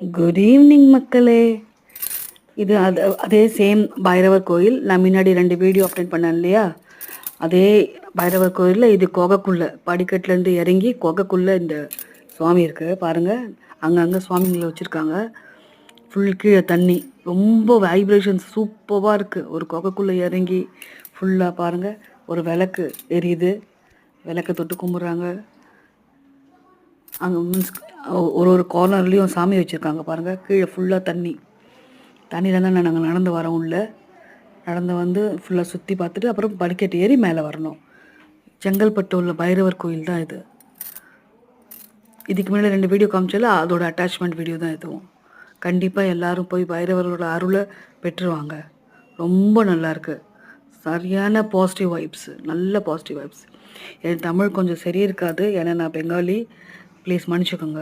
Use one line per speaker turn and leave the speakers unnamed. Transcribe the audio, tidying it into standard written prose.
Good evening மக்களே. இது அதே சேம் பைரவர் கோயில். நான் முன்னாடி 2 வீடியோ அப்லோட் பண்ணேன் இல்லையா, அதே பைரவர் கோயிலில் இது குகைக்குள்ளே படிக்கட்டுலேருந்து இறங்கி குகைக்குள்ளே இந்த சுவாமி இருக்குது பாருங்கள். அங்கங்கே சுவாமிங்களை வச்சுருக்காங்க. ஃபுல் கீழே தண்ணி, ரொம்ப வைப்ரேஷன்ஸ் சூப்பராக இருக்குது. ஒரு குகைக்குள்ளே இறங்கி ஃபுல்லாக பாருங்கள், ஒரு விளக்கு எரியுது, விளக்கை தொட்டு கும்பிட்றாங்க. அங்கே மீன்ஸ் ஒரு கார்னர்லேயும் சாமி வச்சுருக்காங்க பாருங்கள். கீழே ஃபுல்லாக தண்ணியில் தான் நாங்கள் நடந்து வரோம். உள்ளே நடந்து வந்து ஃபுல்லாக சுற்றி பார்த்துட்டு அப்புறம் படிக்கட்டு ஏறி மேலே வரணும். செங்கல்பட்டு உள்ள பைரவர் கோயில் தான் இது. இதுக்கு முன்னாடி 2 வீடியோ காமிச்சால அதோட அட்டாச்மெண்ட் வீடியோ தான் இதுவும். கண்டிப்பாக எல்லோரும் போய் பைரவரோட அருளை பெற்றுவாங்க. ரொம்ப நல்லாயிருக்கு. சரியான பாசிட்டிவ் வைப்ஸ், நல்ல பாசிட்டிவ் வைப்ஸ். என் தமிழ் கொஞ்சம் சரி இருக்காது, ஏன்னா நான் பெங்காலி. ப்ளீஸ் மன்னிச்சுக்கோங்க.